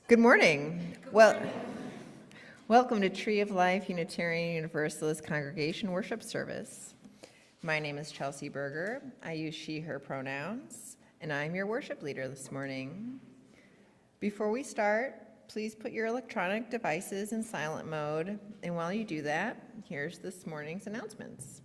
Good morning. Welcome to Tree of Life Unitarian Universalist Congregation Worship Service. My name is Chelsi Berger. I use she, her pronouns, and I'm your worship leader this morning. Before we start, please put your electronic devices in silent mode, and while you do that, here's this morning's announcements.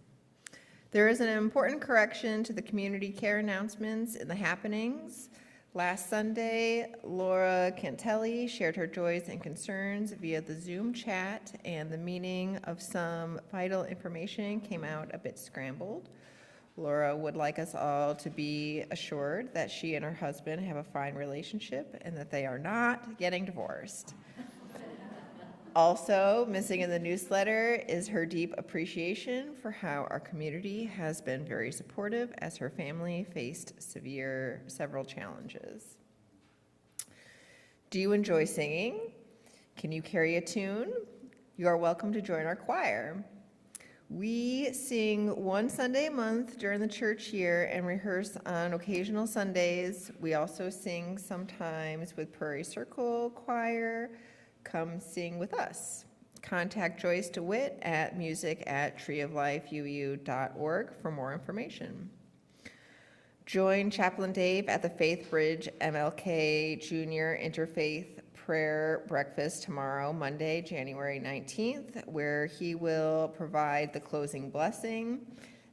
There is an important correction to the community care announcements in the happenings. Last Sunday, Laura Cantelli shared her joys and concerns via the Zoom chat, and the meaning of some vital information came out a bit scrambled. Laura would like us all to be assured that she and her husband have a fine relationship and that they are not getting divorced. Also, missing in the newsletter is her deep appreciation for how our community has been very supportive as her family faced several challenges. Do you enjoy singing? Can you carry a tune? You are welcome to join our choir. We sing one Sunday a month during the church year and rehearse on occasional Sundays. We also sing sometimes with Prairie Circle Choir. Come sing with us. Contact Joyce DeWitt at music@treeoflifeuu.org for more information. Join Chaplain Dave at the Faith Bridge MLK Junior Interfaith Prayer Breakfast tomorrow, Monday, January 19th, where he will provide the closing blessing.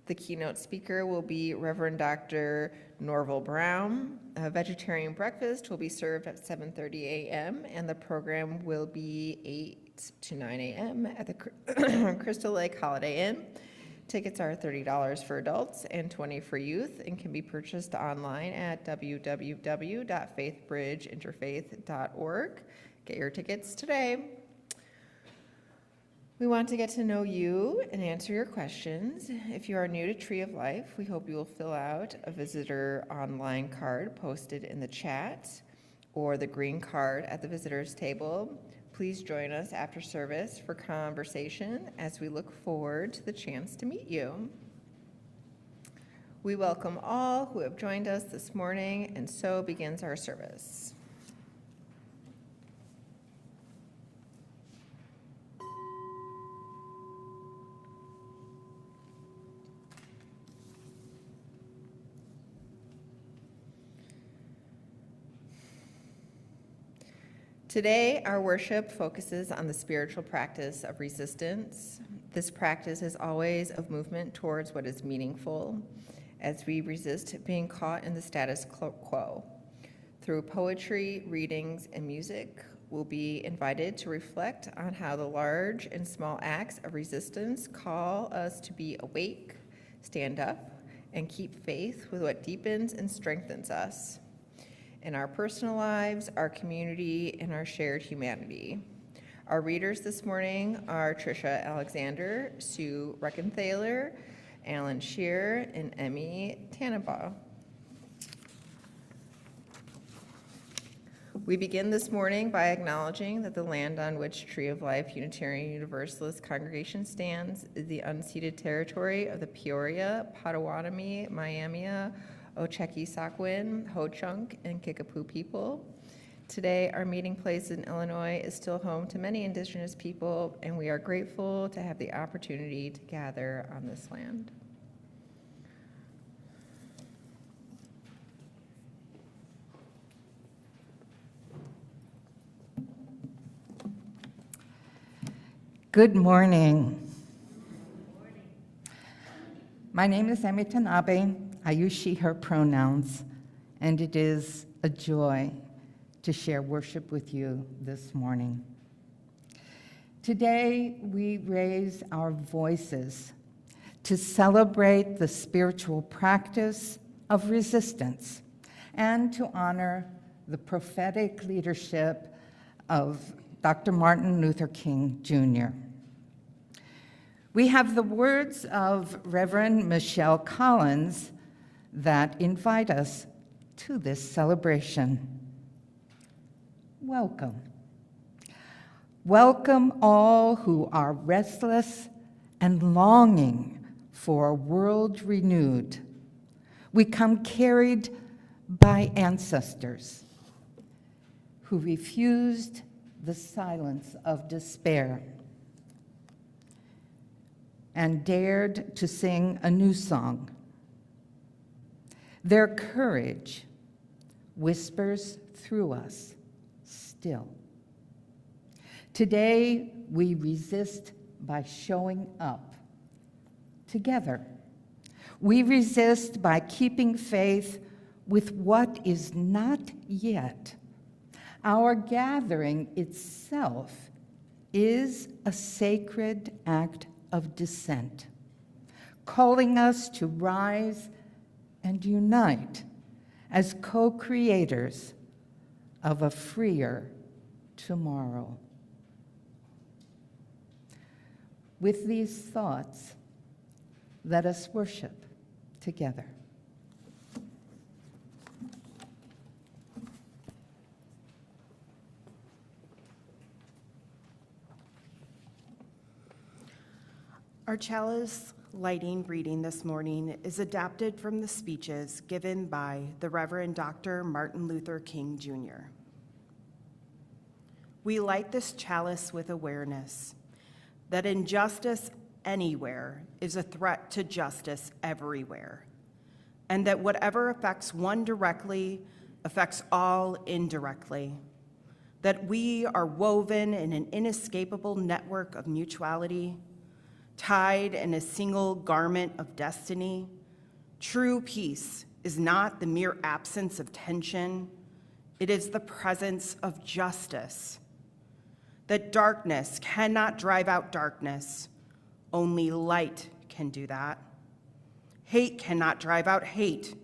The keynote speaker will be Reverend Dr. Norval Brown. A vegetarian breakfast will be served at 7:30 a.m. and the program will be 8 to 9 a.m. at the Crystal Lake Holiday Inn. Tickets are $30 for adults and $20 for youth and can be purchased online at www.faithbridgeinterfaith.org. Get your tickets today. We want to get to know you and answer your questions. If you are new to Tree of Life, we hope you will fill out a visitor online card posted in the chat or the green card at the visitors table. Please join us after service for conversation as we look forward to the chance to meet you. We welcome all who have joined us this morning, and so begins our service. Today, our worship focuses on the spiritual practice of resistance. This practice is always of movement towards what is meaningful, as we resist being caught in the status quo. Through poetry, readings, and music, we'll be invited to reflect on how the large and small acts of resistance call us to be awake, stand up, and keep faith with what deepens and strengthens us in our personal lives, our community, and our shared humanity. Our readers this morning are Tricia Alexander, Sue Rekenthaler, Alan Shear, and Emmy Tanabe. We begin this morning by acknowledging that the land on which Tree of Life Unitarian Universalist Congregation stands is the unceded territory of the Peoria, Potawatomi, Miami, Ochequissaquin, Ho-Chunk, and Kickapoo people. Today, our meeting place in Illinois is still home to many indigenous people, and we are grateful to have the opportunity to gather on this land. Good morning. My name is Emmy Tanabe. I use she, her pronouns, and it is a joy to share worship with you this morning. Today, we raise our voices to celebrate the spiritual practice of resistance and to honor the prophetic leadership of Dr. Martin Luther King, Jr. We have the words of Reverend Michelle Collins that invite us to this celebration. Welcome. Welcome all who are restless and longing for a world renewed. We come carried by ancestors who refused the silence of despair and dared to sing a new song. Their courage whispers through us still. Today, we resist by showing up together. We resist by keeping faith with what is not yet. Our gathering itself is a sacred act of dissent, calling us to rise and unite as co-creators of a freer tomorrow. With these thoughts, let us worship together. Our Chalice Lighting reading this morning is adapted from the speeches given by the Reverend Dr. Martin Luther King, Jr. We light this chalice with awareness that injustice anywhere is a threat to justice everywhere, and that whatever affects one directly affects all indirectly, that we are woven in an inescapable network of mutuality, tied in a single garment of destiny. True peace is not the mere absence of tension, it is the presence of justice. That darkness cannot drive out darkness, only light can do that. Hate cannot drive out hate,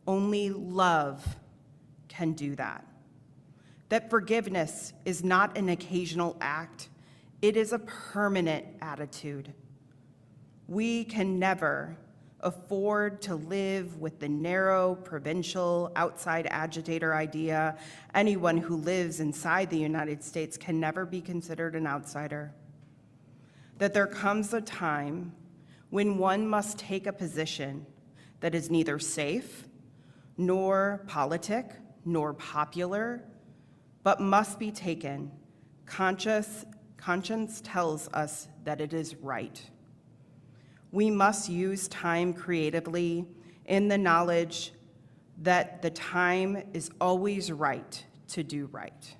only love can do that. That forgiveness is not an occasional act, it is a permanent attitude. We can never afford to live with the narrow, provincial, outside agitator idea. Anyone who lives inside the United States can never be considered an outsider. That there comes a time when one must take a position that is neither safe, nor politic, nor popular, but must be taken. Conscience tells us that it is right. We must use time creatively in the knowledge that the time is always right to do right.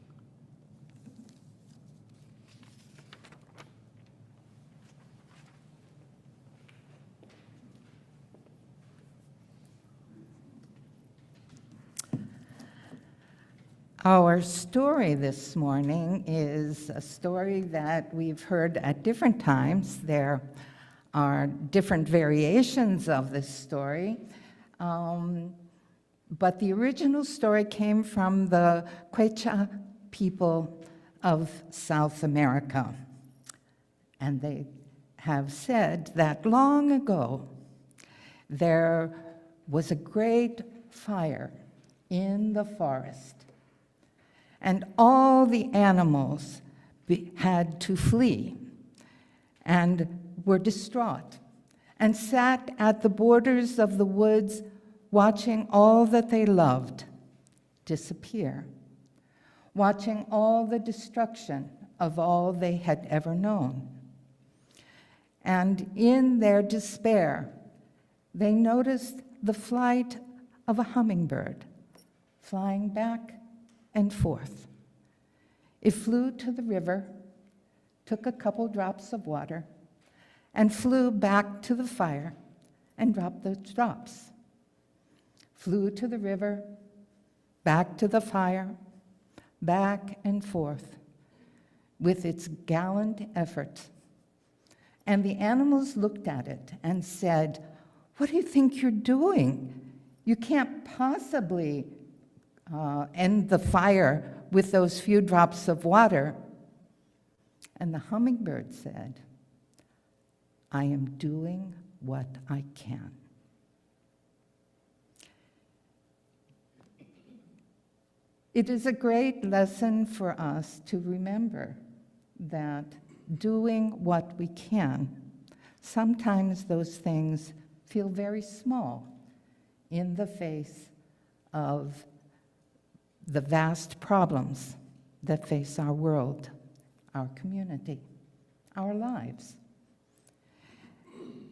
Our story this morning is a story that we've heard at different times. There are different variations of this story, but the original story came from the Quechua people of South America. And they have said that long ago, there was a great fire in the forest, and all the animals had to flee and were distraught and sat at the borders of the woods watching all that they loved disappear, watching all the destruction of all they had ever known. And in their despair, they noticed the flight of a hummingbird flying back and forth. It flew to the river, took a couple drops of water, and flew back to the fire and dropped those drops. Flew to the river, back to the fire, back and forth with its gallant effort. And the animals looked at it and said, "What do you think you're doing? You can't possibly end the fire with those few drops of water." And the hummingbird said, "I am doing what I can." It is a great lesson for us to remember that doing what we can, sometimes those things feel very small in the face of the vast problems that face our world, our community, our lives.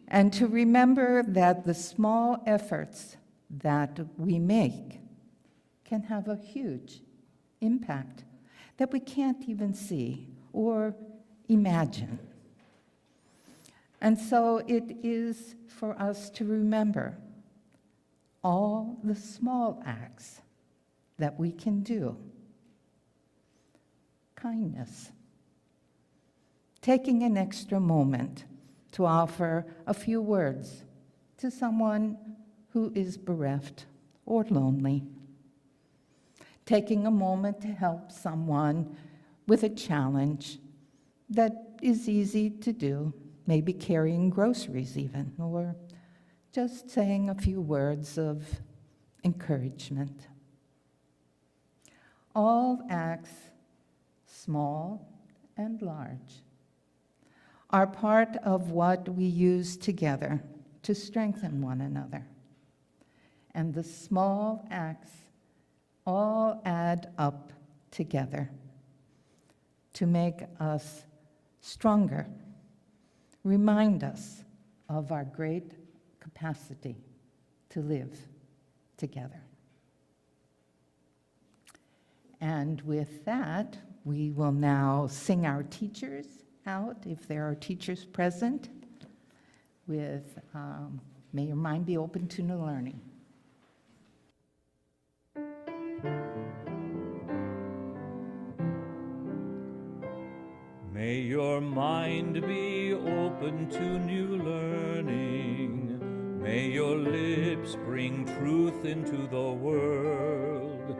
And to remember that the small efforts that we make can have a huge impact that we can't even see or imagine. And so it is for us to remember all the small acts that we can do. Kindness. Taking an extra moment to offer a few words to someone who is bereft or lonely. Taking a moment to help someone with a challenge that is easy to do, maybe carrying groceries even, or just saying a few words of encouragement. All acts, small and large, are part of what we use together to strengthen one another. And the small acts all add up together to make us stronger, remind us of our great capacity to live together. And with that, we will now sing our teachers out, if there are teachers present, with May Your Mind Be Open to New Learning. May your mind be open to new learning. May your lips bring truth into the world.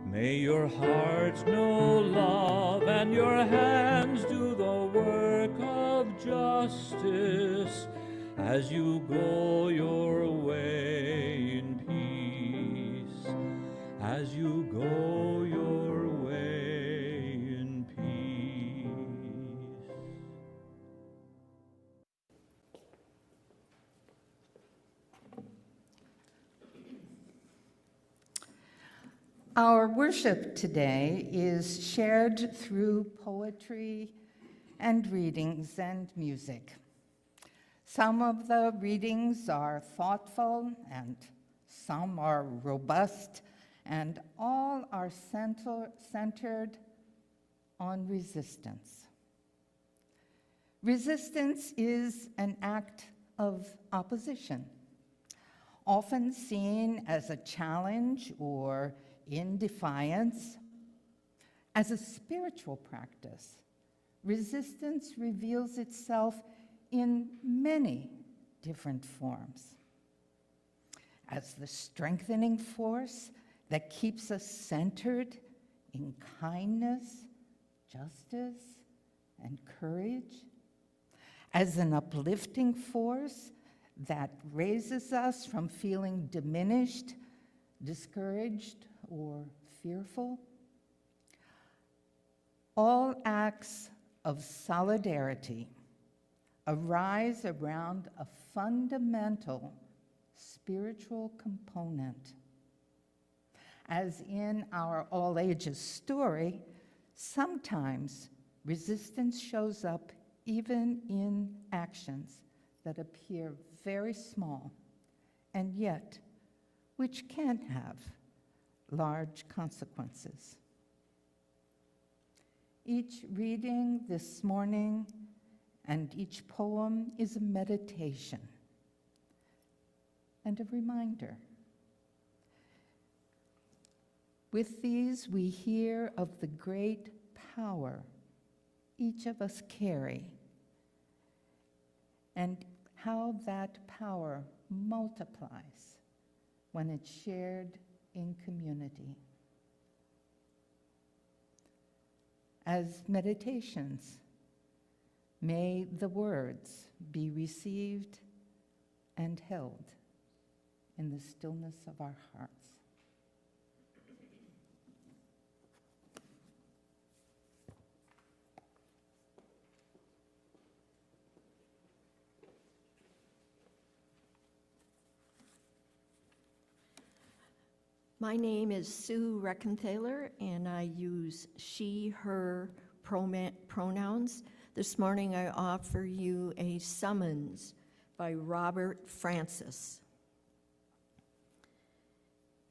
May your heart know love and your hands do the work of justice as you go your way in peace, as you go your way in peace. Our worship today is shared through poetry and readings and music. Some of the readings are thoughtful and some are robust, and all are centered on resistance. Resistance is an act of opposition, often seen as a challenge or in defiance. As a spiritual practice, resistance reveals itself in many different forms. As the strengthening force that keeps us centered in kindness, justice, and courage. As an uplifting force that raises us from feeling diminished, discouraged, or fearful. All acts of solidarity arise around a fundamental spiritual component. As in our all ages story, sometimes resistance shows up even in actions that appear very small and yet which can have large consequences. Each reading this morning and each poem is a meditation and a reminder. With these, we hear of the great power each of us carry and how that power multiplies when it's shared in community. As meditations, may the words be received and held in the stillness of our hearts. My name is Sue Rekenthaler, and I use she, her pronouns. This morning I offer you a summons by Robert Francis.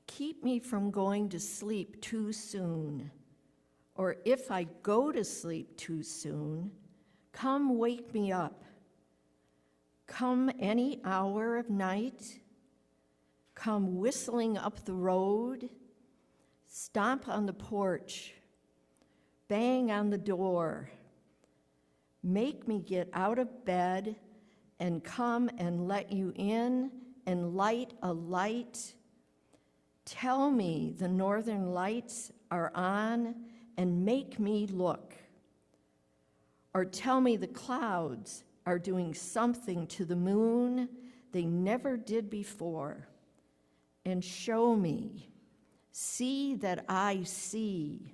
Keep me from going to sleep too soon, or if I go to sleep too soon, come wake me up. Come any hour of night, come whistling up the road, stomp on the porch, bang on the door, make me get out of bed and come and let you in and light a light. Tell me the northern lights are on and make me look. Or tell me the clouds are doing something to the moon they never did before. And show me, see that I see.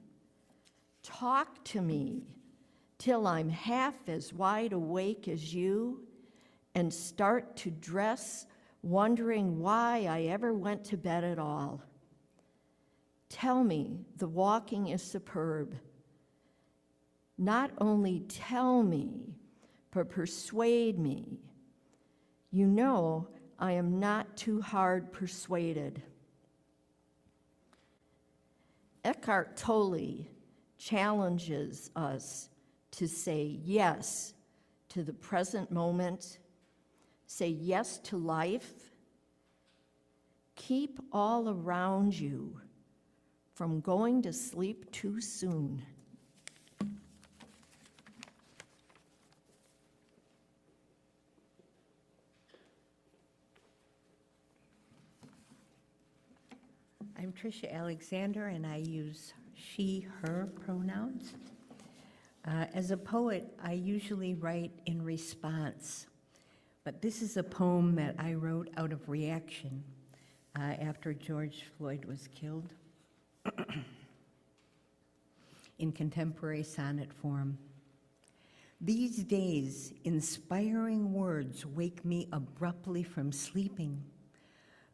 Talk to me till I'm half as wide awake as you and start to dress wondering why I ever went to bed at all. Tell me the walking is superb. Not only tell me, but persuade me. You know I am not too hard persuaded. Eckhart Tolle challenges us to say yes to the present moment, say yes to life. Keep all around you from going to sleep too soon. I'm Tricia Alexander, and I use she, her pronouns. As a poet, I usually write in response, but this is a poem that I wrote out of reaction after George Floyd was killed in contemporary sonnet form. These days, inspiring words wake me abruptly from sleeping.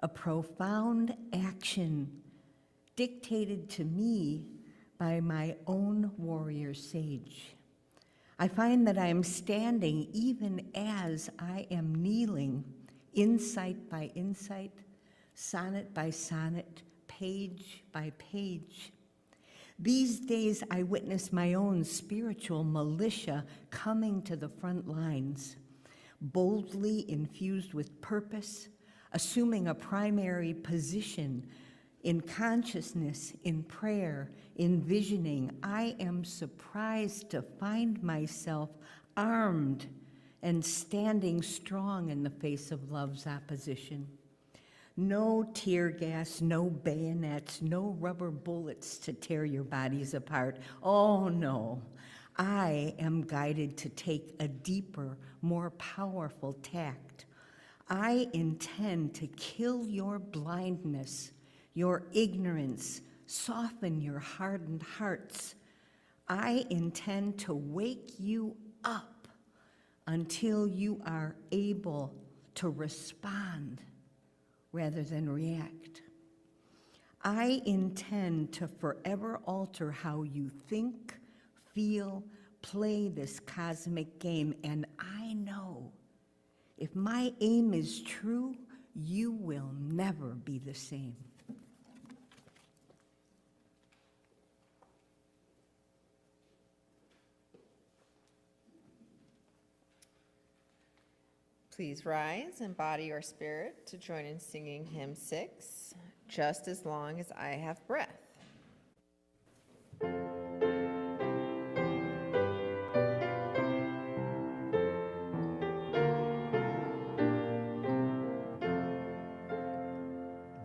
A profound action dictated to me by my own warrior sage. I find that I am standing even as I am kneeling, insight by insight, sonnet by sonnet, page by page. These days I witness my own spiritual militia coming to the front lines, boldly infused with purpose, assuming a primary position in consciousness, in prayer, in visioning. I am surprised to find myself armed and standing strong in the face of love's opposition. No tear gas, no bayonets, no rubber bullets to tear your bodies apart. Oh no, I am guided to take a deeper, more powerful tact. I intend to kill your blindness, your ignorance, soften your hardened hearts. I intend to wake you up until you are able to respond rather than react. I intend to forever alter how you think, feel, play this cosmic game, and I know if my aim is true, you will never be the same. Please rise and body your spirit to join in singing hymn 6, Just as Long as I Have Breath.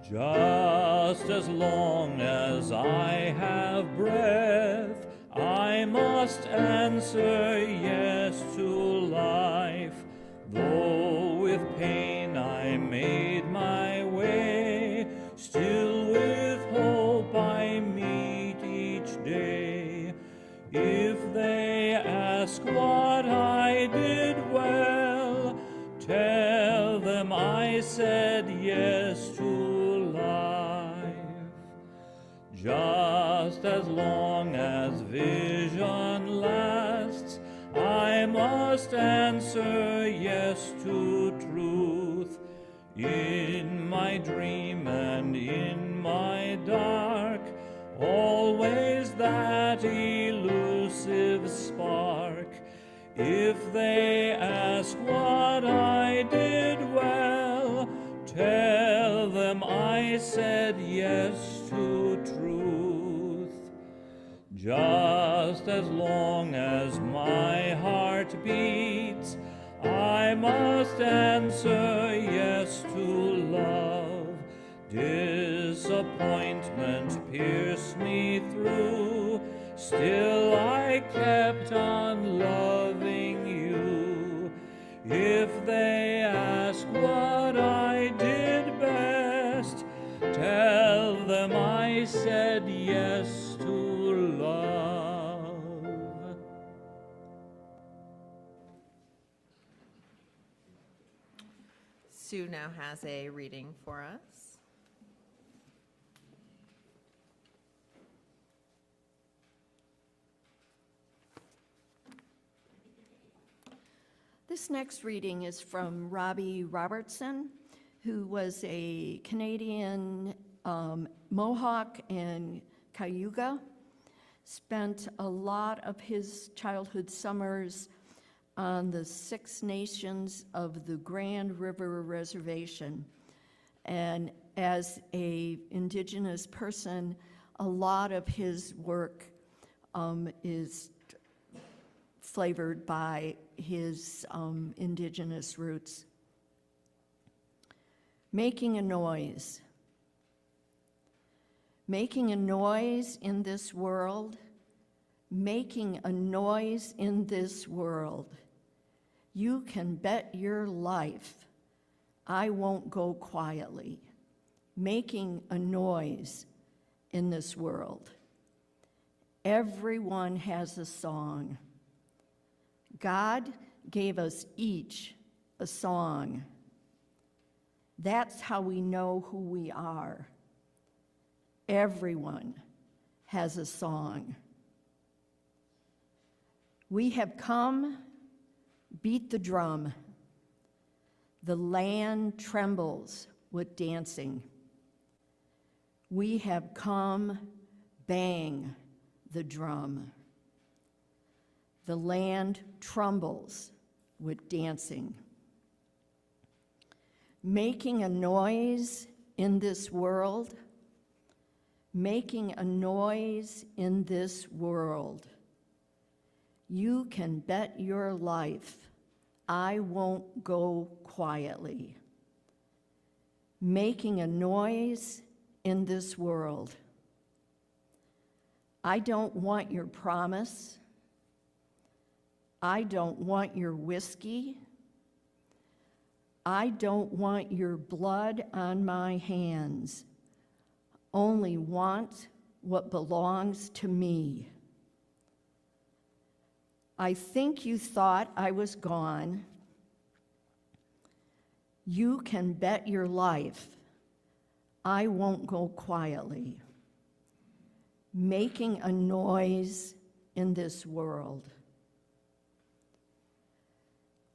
Just as long as I have breath, I must answer yes to life. Though with pain I made my way, still with hope I meet each day. If they ask what I did well, tell them I said yes to life. Just as long as vision lasts, I must answer yes to truth. In my dream and in my dark, always that elusive spark. If they ask what I did well, tell them I said yes to truth. Just as long as my heart beats, I must answer yes to love. Disappointment pierced me through, still I kept on loving you. If they ask what I did best, tell them I said yes to love. Sue now has a reading for us. This next reading is from Robbie Robertson, who was a Canadian Mohawk and Cayuga. Spent a lot of his childhood summers on the Six Nations of the Grand River Reservation. And as an Indigenous person, a lot of his work is flavored by his Indigenous roots. Making a noise. Making a noise in this world. Making a noise in this world. You can bet your life I won't go quietly. Making a noise in this world. Everyone has a song. God gave us each a song. That's how we know who we are. Everyone has a song. We have come, beat the drum. The land trembles with dancing. We have come, bang the drum. The land trembles with dancing. Making a noise in this world. Making a noise in this world. You can bet your life I won't go quietly. Making a noise in this world. I don't want your promise. I don't want your whiskey. I don't want your blood on my hands. Only want what belongs to me. I think you thought I was gone. You can bet your life I won't go quietly. Making a noise in this world.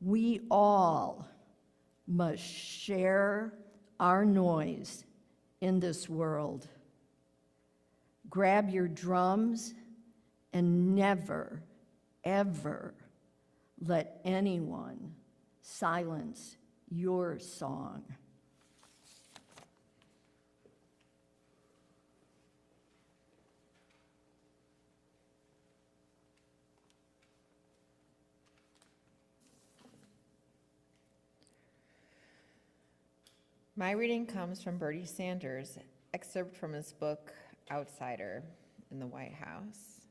We all must share our noise in this world. Grab your drums and never, ever let anyone silence your song. My reading comes from Bertie Sanders, excerpt from his book, Outsider, in the White House.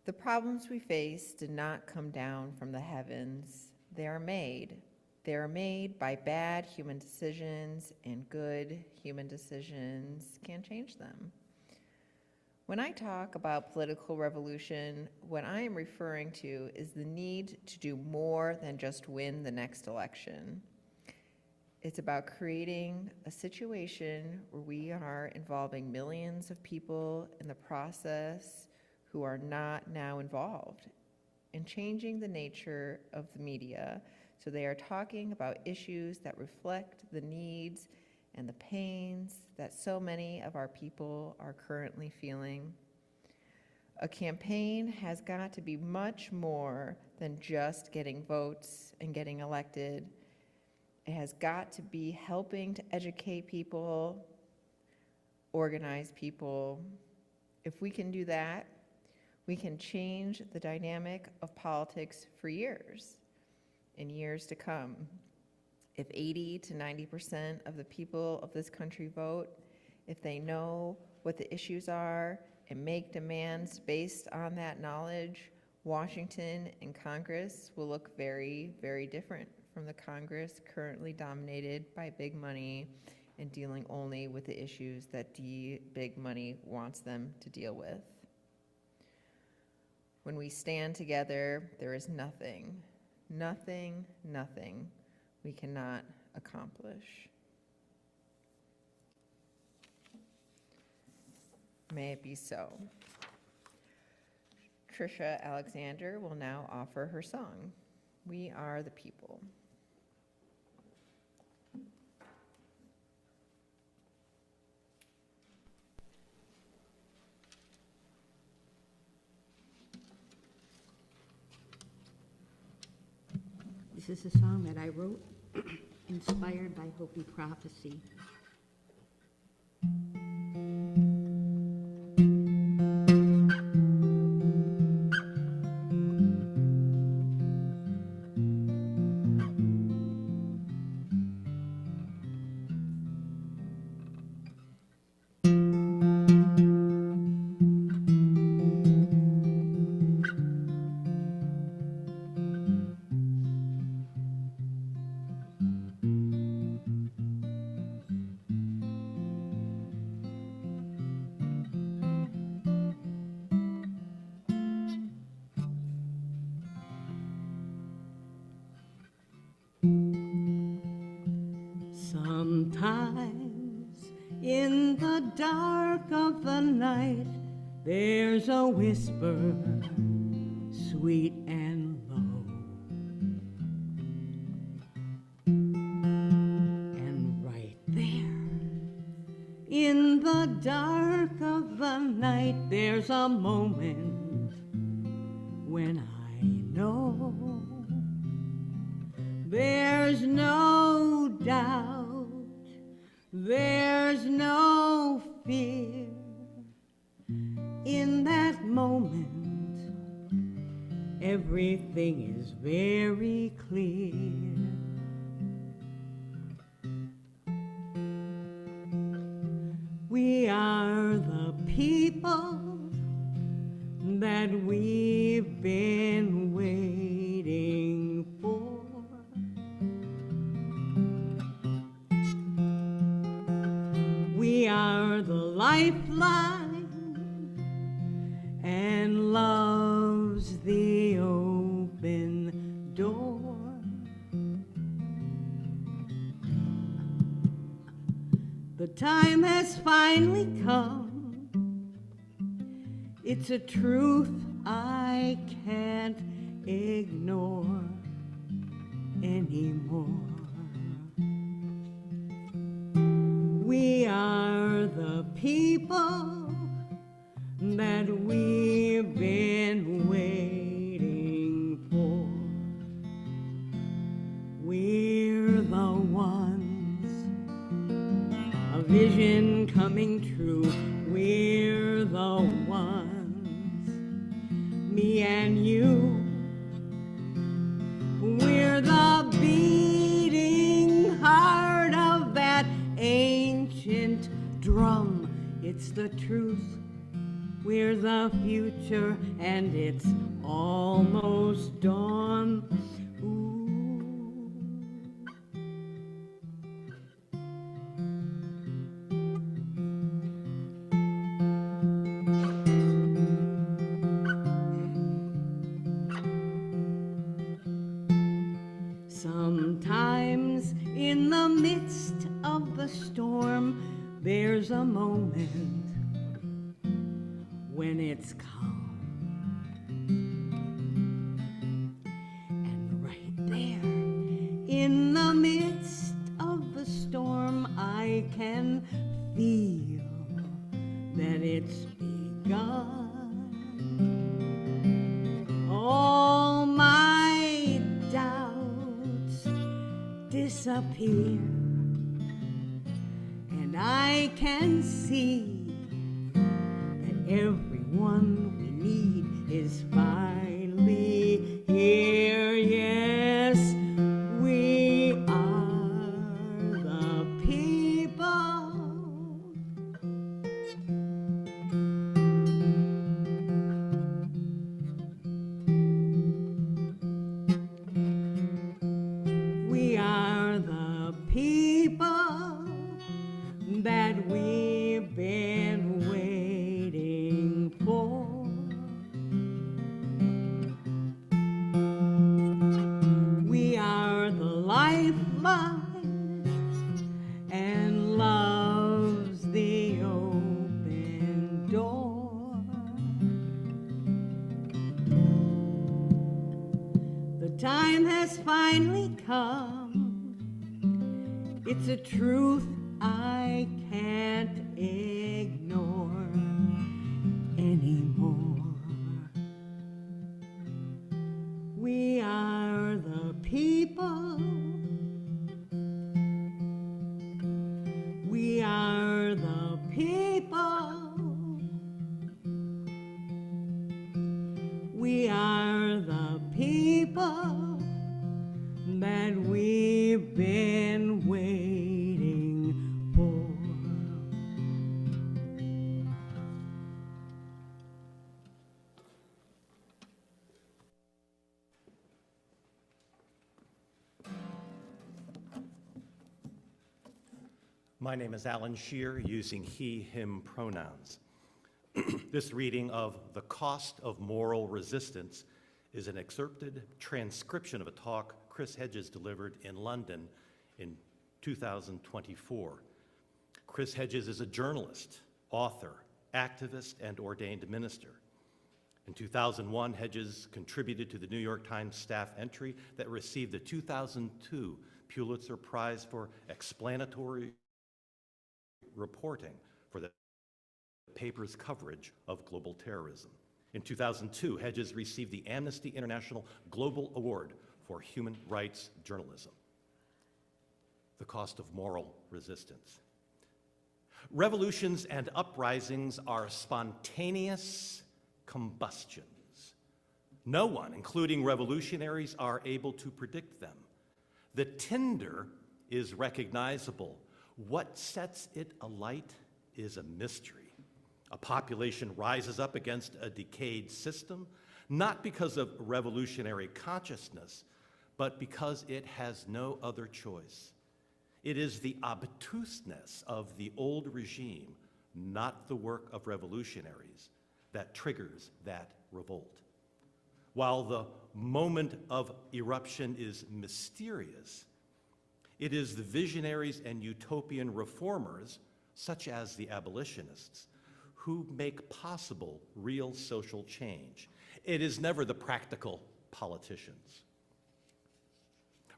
The problems we face did not come down from the heavens. They are made. They are made by bad human decisions, and good human decisions can change them. When I talk about political revolution, what I am referring to is the need to do more than just win the next election. It's about creating a situation where we are involving millions of people in the process who are not now involved, and changing the nature of the media so they are talking about issues that reflect the needs and the pains that so many of our people are currently feeling. A campaign has got to be much more than just getting votes and getting elected. It has got to be helping to educate people, organize people. If we can do that, we can change the dynamic of politics for years and years to come. If 80 to 90% of the people of this country vote, if they know what the issues are and make demands based on that knowledge, Washington and Congress will look very, very different from the Congress currently dominated by big money and dealing only with the issues that big money wants them to deal with. When we stand together, there is nothing we cannot accomplish. May it be so. Tricia Alexander will now offer her song, We Are the People. This is a song that I wrote, inspired by Hopi prophecy. Sometimes in the dark of the night there's a whisper, sweet and low, and right there in the dark of the night there's a moment when I know there's no doubt, there's no fear. In that moment, everything is very clear. We are the people that we've been waiting for. We are the lifeline and love's the open door. The time has finally come. It's a truth I can't ignore anymore. We are the people that we've been waiting for. We're the ones, a vision coming true. We're the ones, me and you. We're the beating heart of that ancient drum. It's the truth. We're the future, and it's almost dawn. Sometimes in the midst when it's calm. And right there, in the midst of the storm, I can feel that it's begun. All my doubts disappear, and I can see that everyone we need is finally here. Yes, we are the people. We are the people that we've been waiting for. We are the lifeline, and love's the open door. The time has finally come. It's a truth I can't ignore anymore. We are the people. We are the people. We are the people that we've been waiting for. My name is Alan Shear, using he, him pronouns. This reading of The Cost of Moral Resistance is an excerpted transcription of a talk Chris Hedges delivered in London in 2024. Chris Hedges is a journalist, author, activist, and ordained minister. In 2001, Hedges contributed to the New York Times staff entry that received the 2002 Pulitzer Prize for explanatory reporting for the paper's coverage of global terrorism. In 2002, Hedges received the Amnesty International Global Award for Human Rights Journalism. The Cost of Moral Resistance. Revolutions and uprisings are spontaneous combustions. No one, including revolutionaries, are able to predict them. The tinder is recognizable. What sets it alight is a mystery. A population rises up against a decayed system, not because of revolutionary consciousness, but because it has no other choice. It is the obtuseness of the old regime, not the work of revolutionaries, that triggers that revolt. While the moment of eruption is mysterious, it is the visionaries and utopian reformers, such as the abolitionists, who make possible real social change. It is never the practical politicians.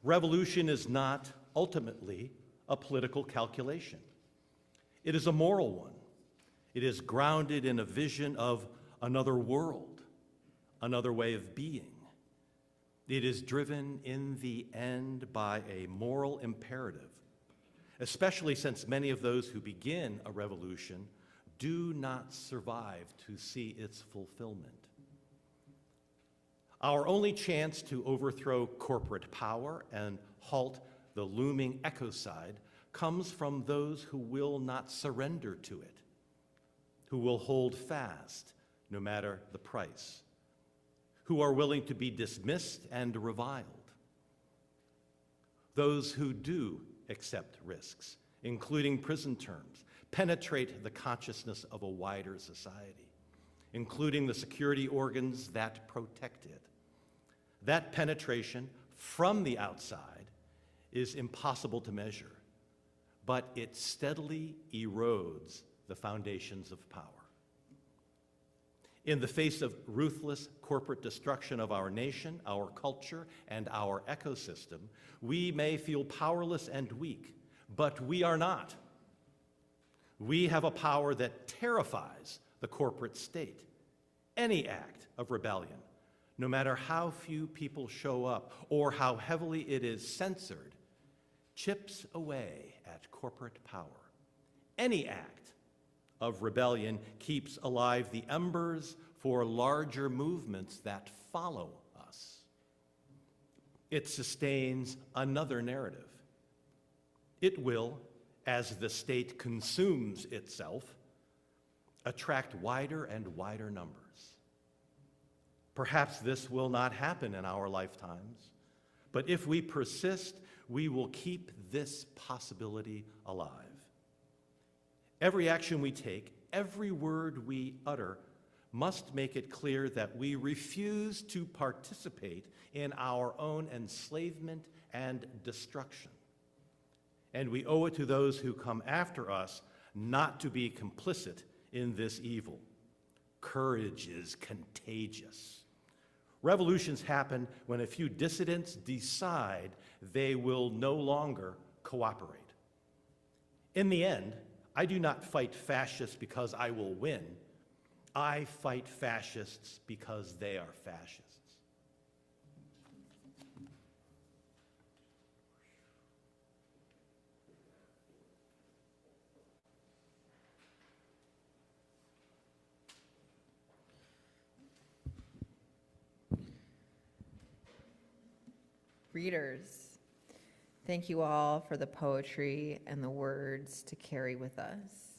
Revolution is not ultimately a political calculation. It is a moral one. It is grounded in a vision of another world, another way of being. It is driven in the end by a moral imperative, especially since many of those who begin a revolution do not survive to see its fulfillment. Our only chance to overthrow corporate power and halt the looming ecocide comes from those who will not surrender to it, who will hold fast no matter the price, who are willing to be dismissed and reviled. Those who do accept risks, including prison terms, penetrate the consciousness of a wider society, including the security organs that protect it. That penetration from the outside is impossible to measure, but it steadily erodes the foundations of power. In the face of ruthless corporate destruction of our nation, our culture, and our ecosystem, we may feel powerless and weak, but we are not. We have a power that terrifies the corporate state. Any act of rebellion, no matter how few people show up or how heavily it is censored, chips away at corporate power. Any act of rebellion keeps alive the embers for larger movements that follow us. It sustains another narrative. It will, as the state consumes itself, attract wider and wider numbers. Perhaps this will not happen in our lifetimes, but if we persist, we will keep this possibility alive. Every action we take, every word we utter, must make it clear that we refuse to participate in our own enslavement and destruction. And we owe it to those who come after us not to be complicit in this evil. Courage is contagious. Revolutions happen when a few dissidents decide they will no longer cooperate. In the end, I do not fight fascists because I will win. I fight fascists because they are fascists. Readers, thank you all for the poetry and the words to carry with us.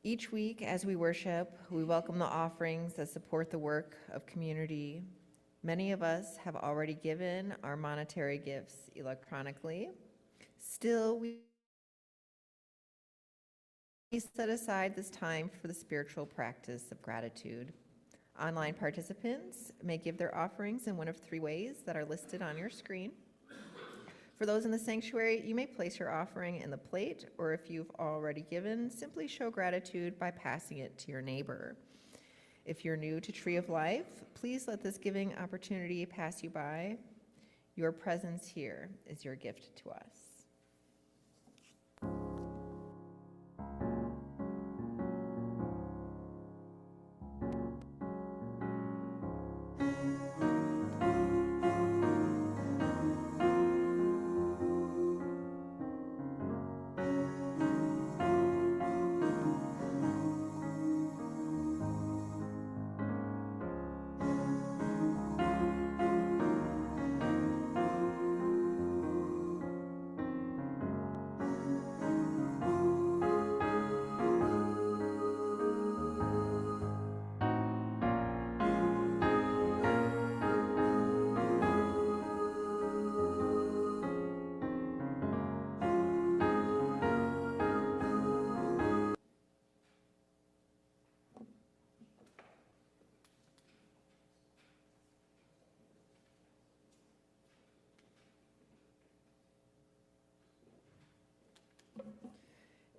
Each week as we worship, we welcome the offerings that support the work of community. Many of us have already given our monetary gifts electronically. Still, we set aside this time for the spiritual practice of gratitude. Online participants may give their offerings in one of three ways that are listed on your screen. For those in the sanctuary, you may place your offering in the plate, or if you've already given, simply show gratitude by passing it to your neighbor. If you're new to Tree of Life, please let this giving opportunity pass you by. Your presence here is your gift to us.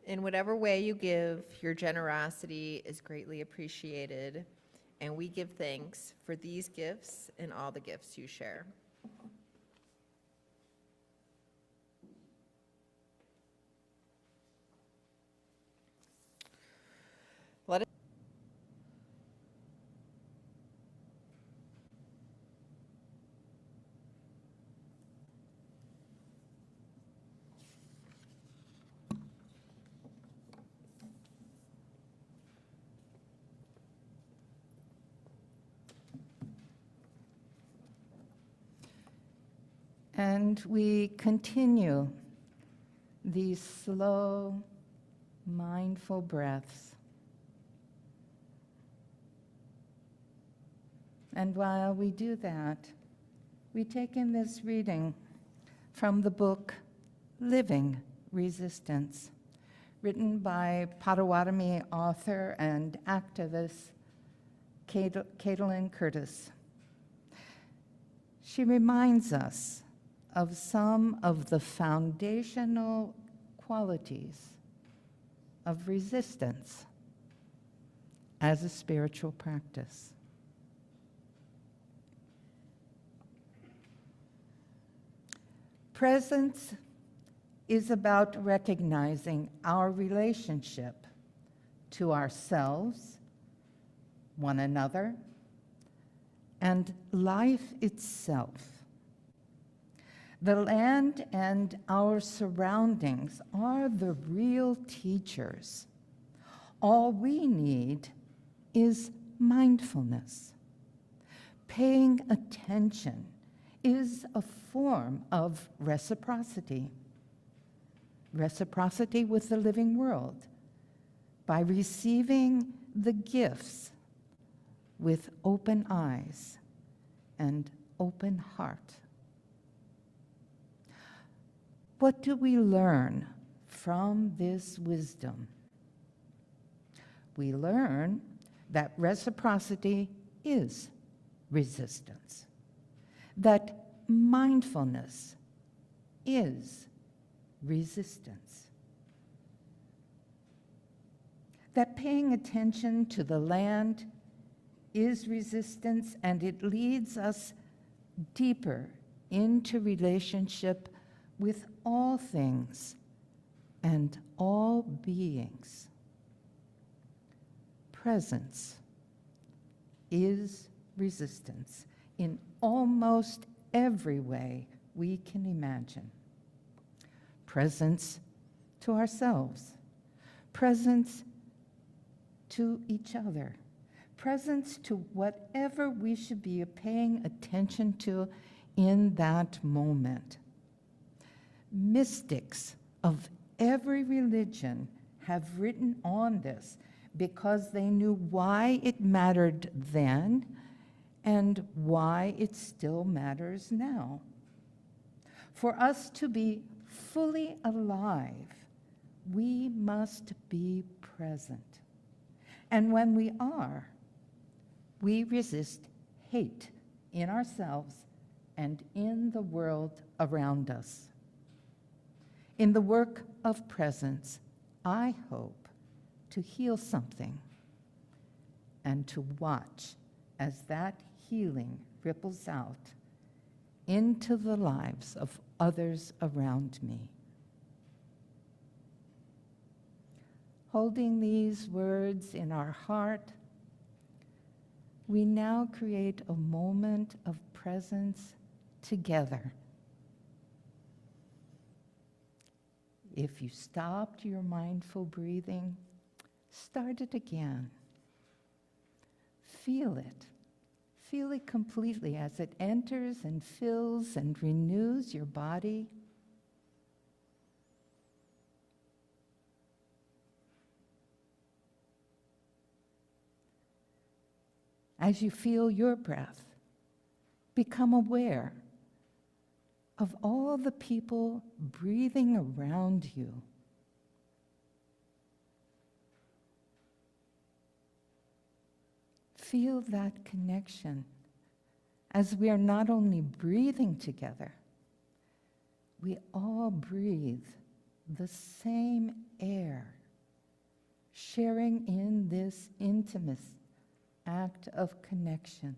In whatever way you give, your generosity is greatly appreciated, and we give thanks for these gifts and all the gifts you share. Let us And we continue these slow, mindful breaths. And while we do that, we take in this reading from the book Living Resistance, written by Potawatomi author and activist Caitlin Curtis. She reminds us of some of the foundational qualities of resistance as a spiritual practice. Presence is about recognizing our relationship to ourselves, one another, and life itself. The land and our surroundings are the real teachers. All we need is mindfulness. Paying attention is a form of reciprocity. Reciprocity with the living world by receiving the gifts with open eyes and open heart. What do we learn from this wisdom? We learn that reciprocity is resistance, that mindfulness is resistance, that paying attention to the land is resistance, and it leads us deeper into relationship with all things and all beings. Presence is resistance in almost every way we can imagine. Presence to ourselves, presence to each other, presence to whatever we should be paying attention to in that moment. Mystics of every religion have written on this because they knew why it mattered then and why it still matters now. For us to be fully alive, we must be present. And when we are, we resist hate in ourselves and in the world around us. In the work of presence, I hope to heal something and to watch as that healing ripples out into the lives of others around me. Holding these words in our heart, we now create a moment of presence together. If you stopped your mindful breathing, start it again. Feel it. Feel it completely as it enters and fills and renews your body. As you feel your breath, become aware of all the people breathing around you. Feel that connection as we are not only breathing together, we all breathe the same air, sharing in this intimate act of connection.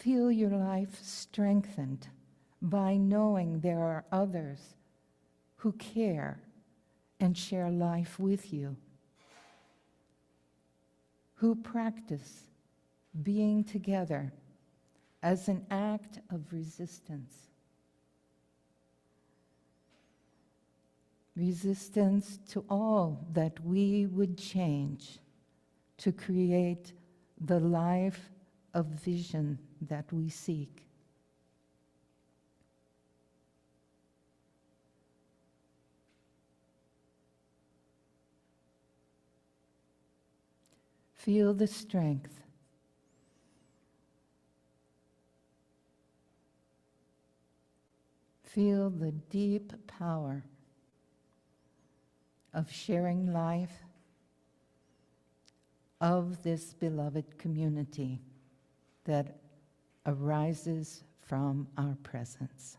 Feel your life strengthened by knowing there are others who care and share life with you, who practice being together as an act of resistance. Resistance to all that we would change to create the life of vision that we seek. Feel the strength. Feel the deep power of sharing life of this beloved community that arises from our presence.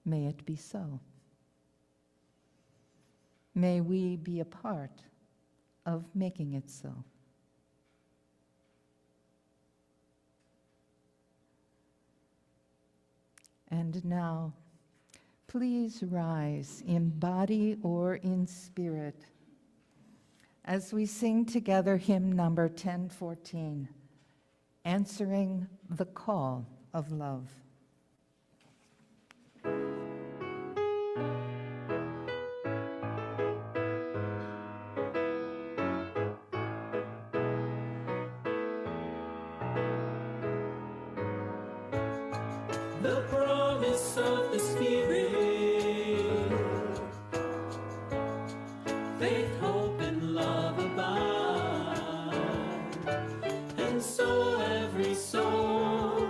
May it be so. May we be a part of making it so. And now, please rise in body or in spirit as we sing together hymn number 1014, Answering the Call of Love. The promise of the Spirit, faith, hope, and love abide, and so every soul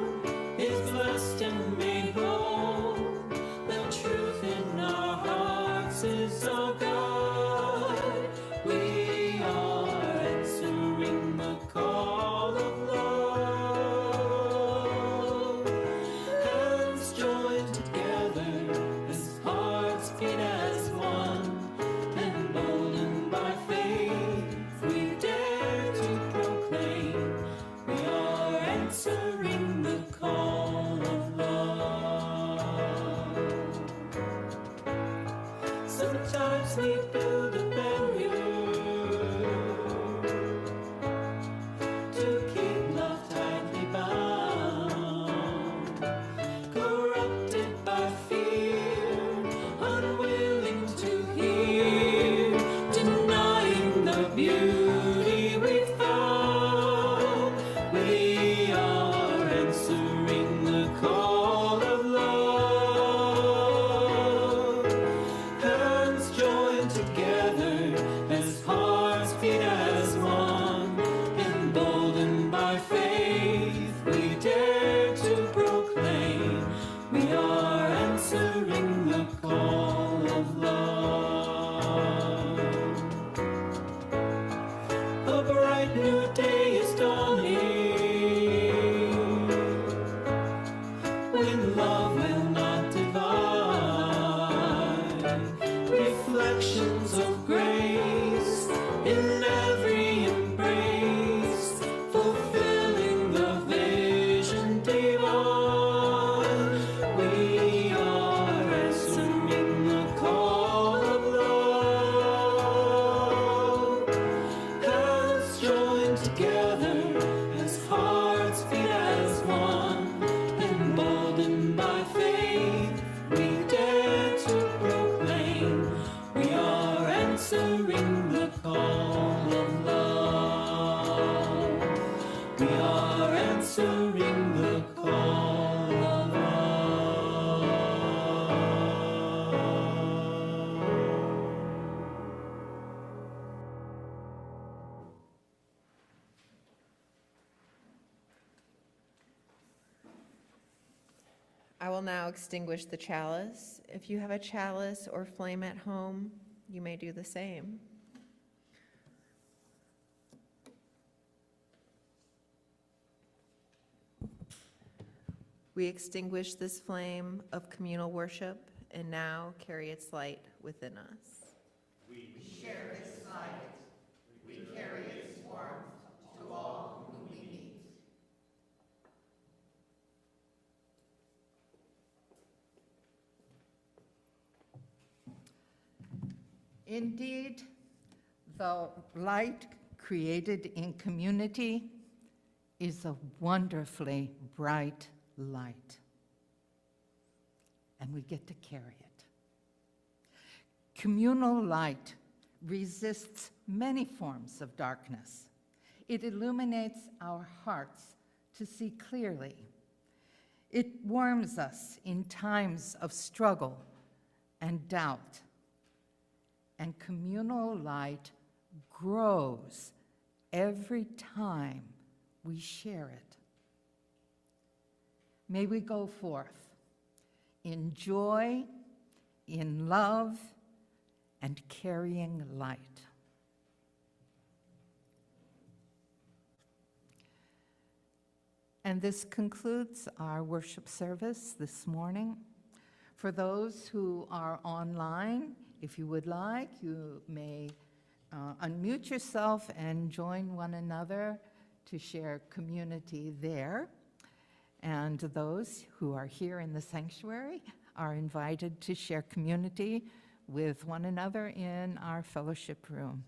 is blessed and made whole. The truth in our hearts is our guide. We are answering the call of love. Hands joined together as hearts beat as one, emboldened by faith, we dare to proclaim we are answering the call of love. Sometimes we build a barrier to keep love tightly bound, corrupted by fear, unwilling to hear, denying the beauty we found. We are answering the call of love. Hands joined together as hearts beat as one, emboldened by faith, we dare to proclaim we are answering the call of love. A bright new day is dawning, when love will not divide. Reflections of grace in every embrace, fulfilling the vision divine. We are answering the call of love. Hands joined together as hearts beat as one, emboldened by faith, we dare to proclaim we are answering the call of love. We are answering the call of love. I will now extinguish the chalice. If you have a chalice or flame at home, you may do the same. We extinguish this flame of communal worship and now carry its light within us. Indeed, the light created in community is a wonderfully bright light, and we get to carry it. Communal light resists many forms of darkness. It illuminates our hearts to see clearly. It warms us in times of struggle and doubt. And communal light grows every time we share it. May we go forth in joy in love and carrying light. And this concludes our worship service this morning. For those who are online, if you would like, you may unmute yourself and join one another to share community there. And those who are here in the sanctuary are invited to share community with one another in our fellowship room.